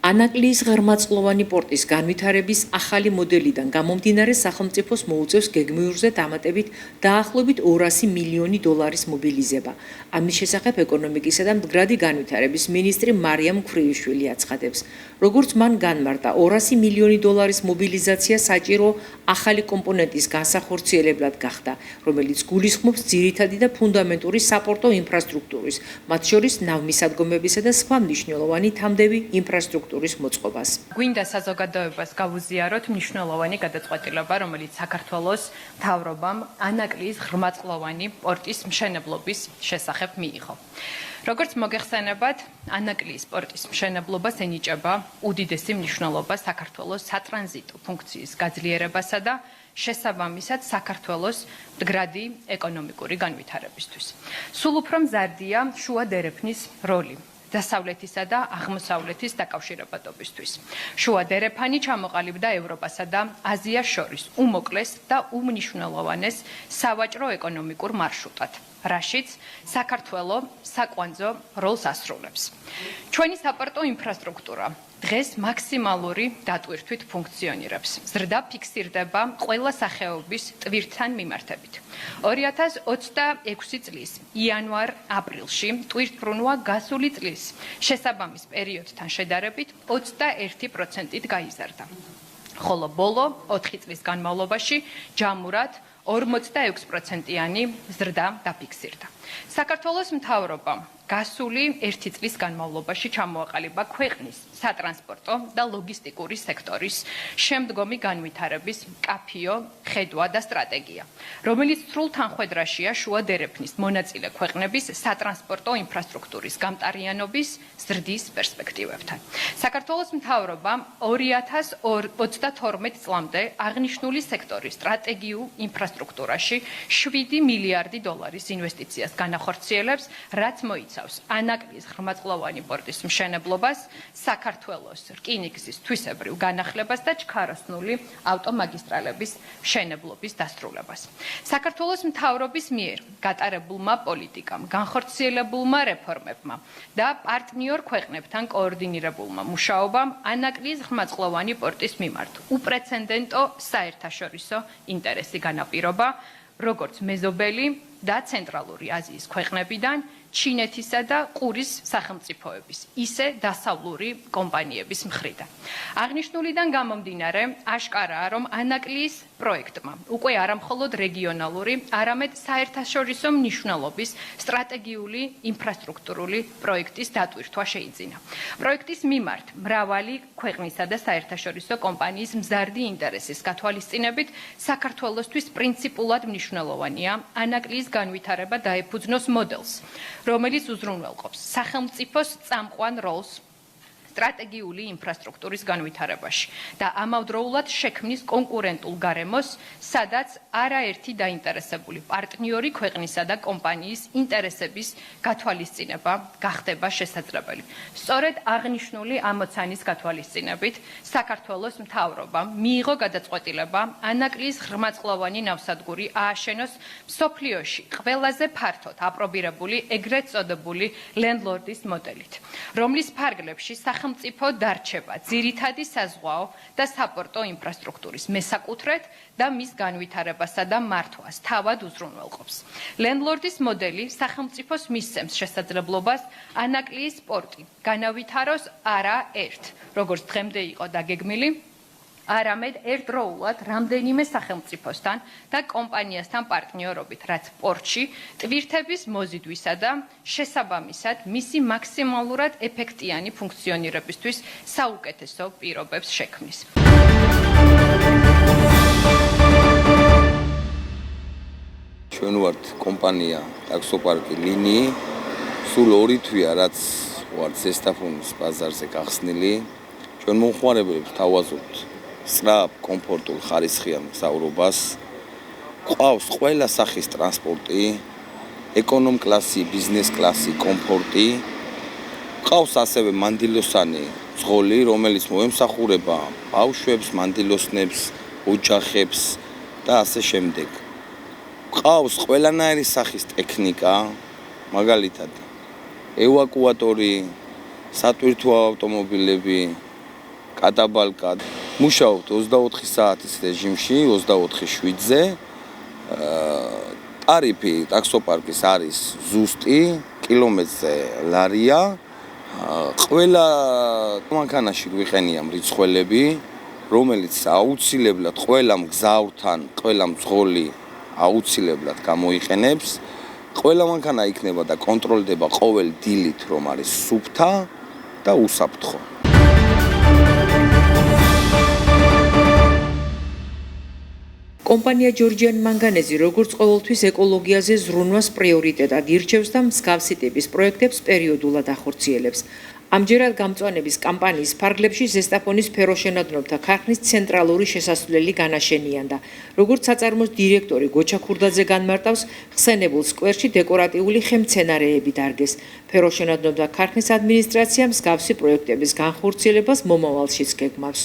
ანაკლიის ღრმაწლოვანი პორტის განვითარების ახალი მოდელიდან გამომდინარე სახელმწიფოს მოუწევს გეგმიურზე დამატებით დაახლოებით 200 მილიონი დოლარის მობილიზება. ამის შესახებ ეკონომიკისა და მდგრადი განვითარების მინისტრი მარიამ ქვრიუშვილი აცხადებს. როგორც მან განმარტა, 200 მილიონი დოლარის მობილიზაცია საჭირო ახალი კომპონენტის განსახორციელებლად გახდა, რომელიც გულისხმობს ძირითადი და ფუნდამენტური საპორტო ინფრასტრუქტურის, მათ შორის ნავმისადგომებისა და სხვა მნიშვნელოვანი თამდევი ინფრასტრუქტურის მოწყობას. გვინდა საზოგადოებას გავუზიაროთ მნიშვნელოვანი გადაწყვეტილება, რომელიც საქართველოს მთავრობამ ანაკლიის ღრმაწლოვანი პორტის მშენებლობის შესახებ მიიღო. როგორც მოგეხსენებათ, ანაკლიის პორტის მშენებლობას ენიჭება უდიდესი მნიშვნელობა საქართველოს სატრანზიტო ფუნქციის გაძლიერებასა და შესაბამისად საქართველოს მდგრადი ეკონომიკური განვითარებისთვის. სულ უფრო მზარდია შუა დერეფნის როლი დასავლეთისა და აღმოსავლეთის დაკავშირებადობისთვის. შუა დერეფანი ჩამოყალიბდა ევროპასა და აზიას შორის უმოკლეს და უმნიშვნელოვანეს სავაჭრო ეკონომიკურ მარშრუტად, რაშიც საქართველო საკვანძო როლს ასრულებს. ჩვენი საპორტო ინფრასტრუქტურა დღეს მაქსიმალური დატვირთვით ფუნქციონირებს. ზრდა ფიქსირდება ყველა სახეობის ტვირთთან მიმართებით. 2026 წლის იანვარ-აპრილში ტვირთბრუნვა გასული წლის შესაბამის პერიოდთან შედარებით 21%-ით გაიზარდა. ხოლო ბოლო 4 წლის განმავლობაში ჯამურად 46%-იანი ზრდა დაფიქსირდა. საქართველოს მთავრობამ გასული 1 წლის განმავლობაში ჩამოაყალიბა ქვეყნის სატრანსპორტო და ლოგისტიკური სექტორის შემდგომი განვითარების მკაფიო ხედვა და სტრატეგია, რომელიც სრულ თანხვედრაშია შუა დერეფნის მონაწილე ქვეყნების სატრანსპორტო ინფრასტრუქტურის გამტარიანობის ზრდის პერსპექტივებთან. საქართველოს მთავრობამ 2022 წლამდე აღნიშნული სექტორის სტრატეგიულ ინფრასტრუქტურაში 7 მილიარდი დოლარის ინვესტიციას განახორციელებს, რაც მოიცავს ანაკლიის ღრმაწლოვანი პორტის მშენებლობას, საქართველოს რკინიგზის თვისებრივ განახლებას და ჩქაროსნული ავტომაგისტრალების მშენებლობის დასრულებას. საქართველოს მთავრობის მიერ გატარებულმა პოლიტიკამ, განხორციელებულმა რეფორმებმა და პარტნიორ ქვეყნებთან კოორდინირებულმა მუშაობამ ანაკლიის ღრმაწლოვანი პორტის მიმართ უპრეცედენტო საერთაშორისო ინტერესი განაპირობა, როგორც მეზობელი და ცენტრალური აზიის ქვეყნებიდან, ჩინეთისა და ყურის სახელმწიფოების, ისე დასავლური კომპანიების მხრიდან. აღნიშნულიდან გამომდინარე, აშკარაა, რომ ანაკლიის პროექტმა უკვე არამხოლოდ რეგიონალური, არამედ საერთაშორისო მნიშვნელობის სტრატეგიული ინფრასტრუქტურული პროექტის დატვირთვა შეიძინა. პროექტის მიმართ მრავალი ქვეყნისა და საერთაშორისო კომპანიის მზარდი ინტერესის გათვალისწინებით საქართველოსთვის პრინციპულად მნიშვნელოვანია ანაკლიის განვითარება დაეფუძნოს მოდელს, რომელიც უზრუნველყოფს სახელმწიფოს წამყვან როლს სტრატეგიული ინფრასტრუქტურის განვითარებაში და ამავდროულად შექმნის კონკურენტულ გარემოს, სადაც არაერთი დაინტერესებული პარტნიორი ქვეყნისა და კომპანიის ინტერესების გათვალისწინება გახდება შესაძლებელი. სწორედ აღნიშნული ამოცანის გათვალისწინებით საქართველოს მთავრობამ მიიღო გადაწყვეტილება ანაკლიის ღრმაწლოვანი ნავსადგური ააშენოს მსოფლიოში ყველაზე ფართოდ აპრობირებული ეგრეთ წოდებული ლენდლორდის მოდელით, რომლის ფარგლებში სახელმწიფო დარჩება ძირითადი საზღვაო და საპორტო ინფრასტრუქტურის მესაკუთრედ და მის განვითარებასა და მართვას თავად უზრუნველყოფს. ლენდლორდის მოდელი სახელმწიფოს მისცემს შესაძლებლობას ანაკლიის პორტი განავითაროს არა ერთ, როგორც დღემდე იყო დაგეგმილი, არამედ ერთდროულად რამდენიმე სახელმწიფოსთან და კომპანიასთან პარტნიორობით, რაც პორტში ტვირთების მოზიდვისა და შესაბამისად მისი მაქსიმალურად ეფექტიანი ფუნქციონირებისთვის საუკეთესო პირობებს შექმნის. ჩვენ ვართ კომპანია ტაქსოპარკი ლინიი, სულ 2 თვეა, რაც ვართ ზესტაფონის ბაზარზე გახსნილი. ჩვენ მომხმარებლებს თავაზობთ სწრაფ, კომფორტულ, ხარისხიან მგზავრობას, ყავს ყველა სახის ტრანსპორტი, ეკონომ კლასი, ბიზნეს კლასი, კომფორტი, ყავს ასევე მანდილოსანი ძღოლი, რომელიც მოემსახურება ბავშვებს, მანდილოსნებს, ოჯახებს და ასე შემდეგ. ყავს ყველანაირი სახის ტექნიკა, მაგალითად ევაკუატორი, სატვირთო ავტომობილები, კატაბალკად. მუშაობთ 24 საათის რეჟიმში, 24/7-ზე. ტარიფი ტაქსოპარკის არის ზუსტი, კილომეტრზე ლარია. ყველა მანქანაში გვიყენია მრიცხველები, რომელიც აუცილებლად ყველა მგზავრთან, ყველა მძღოლი აუცილებლად გამოიყენებს. ყველა მანქანა იქნება და კონტროლდება ყოველ დილით, რომ არის სუფთა და უსაფრთხო. კომპანია ჯორჯიან მანგანეზი როგორც ყოველთვის ეკოლოგიაზე ზრუნვას პრიორიტეტად ირჩევს და მსგავსი ტიპის პროექტებს პერიოდულად ახორციელებს. ამჯერად გამწვანების კამპანიის ფარგლებში ზესტაფონის ფეროშენადნობთა ქარხნის ცენტრალური შესასვლელი განაშენიანდა. როგორც საწარმოს დირექტორი გოჩა ქურდაძე განმარტავს, ხსენებულ სკვერში დეკორატიული ხემცენარეები დარგეს. ფეროშენადნობთა ქარხნის ადმინისტრაცია მსგავსი პროექტების განხორციელებას მომავალშიც გეგმავს.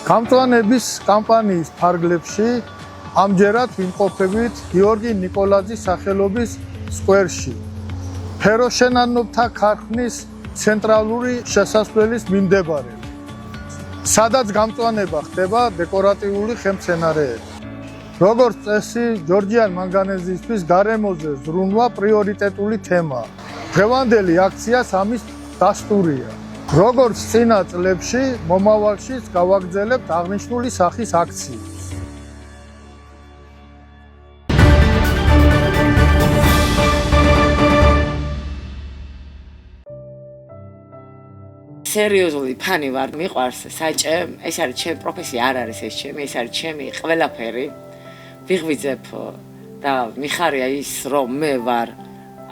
გამწვანების კამპანიის ფარგლებში ამჯერად ვიმყოფებით გიორგი ნიკოლაძის სახელობის სკვერში. ფეროშენადნობთა ქარხნის ცენტრალური შესასვლელის მიმდებარედ, სადაც გამწვანება ხდება დეკორატიული ხემცენარეებით. როგორც წესი, ჯორჯიან მანგანეზისთვის გარემოზე ზრუნვა პრიორიტეტული თემაა. დღევანდელი აქციას ამის დასტურია. როგორც წინა წლებში, მომავალშიც გავაგრძელებთ აღნიშნული სახის აქციებს. სერიოზული ფანი ვარ, მიყვარს საჭე, ეს არის ჩემი პროფესია, არ არის ეს ჩემი, ეს არის ჩემი ყველაფერი. ვიღვიძებ და მიხარია ის, რომ მე ვარ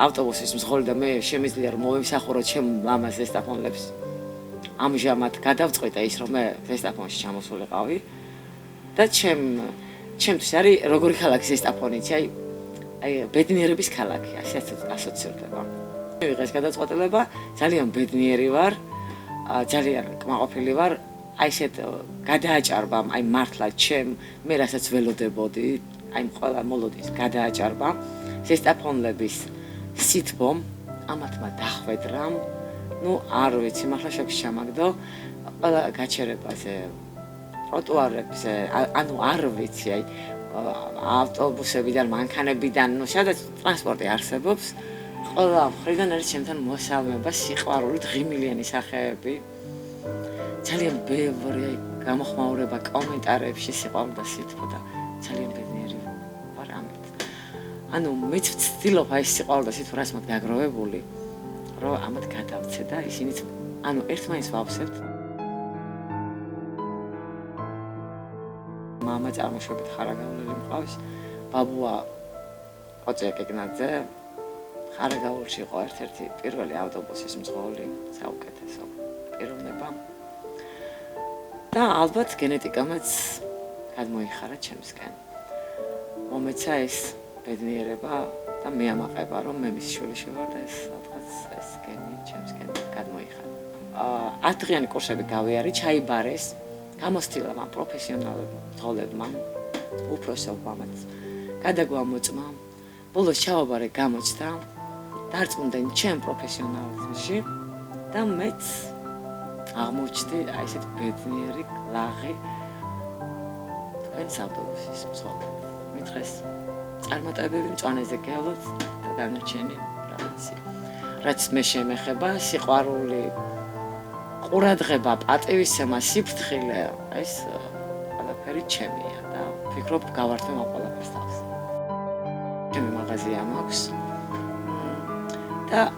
ავტობუსის მძღოლი და მე შემიძლია რომ მოვემსახურო ჩემ მამას ზესტაფონლებს. ამჟამად გადავწყვიტე ის, რომ მე ზესტაფონში ჩამოსულიყავი და ჩემთვის არის როგორი ქალაქი ზესტაფონიც, აი ბედნიერების ქალაქი, ასე ასოცირდება. მივიღე ეს გადაწყვეტილება, ძალიან ბედნიერი ვარ. ძალიან კმაყოფილი ვარ, აი ესეთ გადააჭარბა, აი მართლა მე რასაც ველოდებოდი, აი ყველა მოლოდის გადააჭარბა, ზესტაფონლების სითბომ, ამათმა დახვედრამ, არ ვიცი, მართლა შოქში ჩამაგდო, ყველა გაჩერებაზე, ტროტუარებზე, არ ვიცი, აი ავტობუსებიდან, მანქანებიდან, სადაც ტრანსპორტი არსებობს, ყველა მხრიდან არის ჩემთან მოსალმება, სიყვარული, ღიმილიანი სახეები. ძალიან ბევრი გამოხმაურება კომენტარებში სიყვარული და სითბო და ძალიან ბედნიერი ვარ ამით. მეც ვცდილობ აი სიყვარული და სითბო რაც მათ გაგროვებული, რომ ამათ გადავცე და ისინიც ერთმანეთს ვავსებთ. მამა წარმოშობით ხარაგაულელი მყავს, ბაბუა ყოწია კეკნაძე ხარაგაულში იყო ერთ-ერთი პირველი ავტობუსის მძღოლი, საუკეთესო პიროვნება. და ალბათ გენეტიკამაც გადმოიხარა ჩემსკენ. მომეცა ეს ბედნიერება და მე ამაყება, რომ მე მის შვილიში ვარ და ეს გენი ჩემსკენ გადმოიხარა. 10 დღიანი კურსები გავიარე, ჩაიბარეს, გამოსtildeმა პროფესიონალ მძღოლებმა, უფროსობამაც, გადაგვამოწმა, ბოლოს ჩავაბარე გამოჩნდა. დარწმუნდნენ ჩემ პროფესიონალიზმში და მეც აღმოჩნდი აი ესეთ ბედნიერი ლაღი თქვენს ავტობუსის მძღოლი. მითხრეს წარმატებები მწვანეზე გევლოთ და დანარჩენი რაც მე შემეხება, სიყვარული, ყურადღება, პატივისცემა, სიფრთხილე, ეს ყველაფერი ჩემია და ვფიქრობ გავართვე ამ ყველაფერს თავს. ჩემი მაღაზია მაქვს. და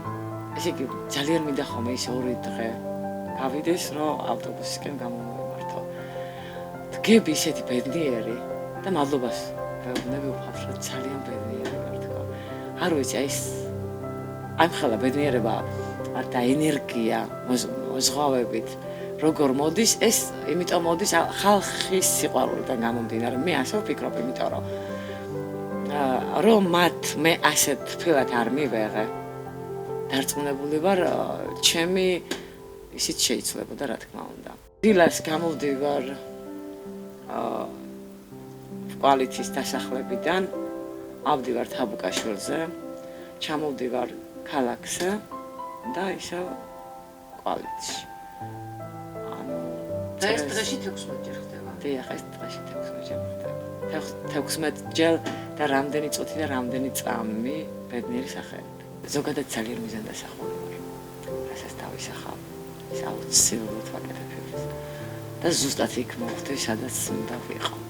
ესე იგი ძალიან მინდა ხოლმე ის 2 დღე გავიდეს, რომ ავტობუსისკენ გამომივმართო. დგები ისეთი ბედნიერი და მადლობას ვეუბნები უხავს, რომ ძალიან ბედნიერი ვარ თქო. არ ვიცი, აი ეს ამხელა ბედნიერება და ენერგია მოზღვავებით როგორ მოდის, ეს იმიტომ მოდის ხალხის სიყვარულიდან გამომდინარე. მე ასე ვფიქრობ, იმიტომ რომ მე ასეთ თბილად არ მივეღე. დარწმუნებული ვარ, ჩემი ისიც შეიძლებოდა, რა თქმა უნდა. დილას გამოვდივარ კვალიცის დასახლებიდან, ავდივარ თაბუკაშვილზე, ჩამოვდივარ ქალაქზე და ისევ კვალიტში. და ეს დღეში 16 ჯერ ხდება. დიახ, ეს დღეში 16 ჯერ ხდება. 16 ჯერ და რამდენი წუთი და რამდენი წამი ბედნიერი სახელით. ზოგადად ძალიან მიზანდასახველი ვარ. რასაც დავისახავ, ის აუცილებლად ვაკეთებ. და ზუსტად იქ მოვხდი, სადაც უნდა ვიყო.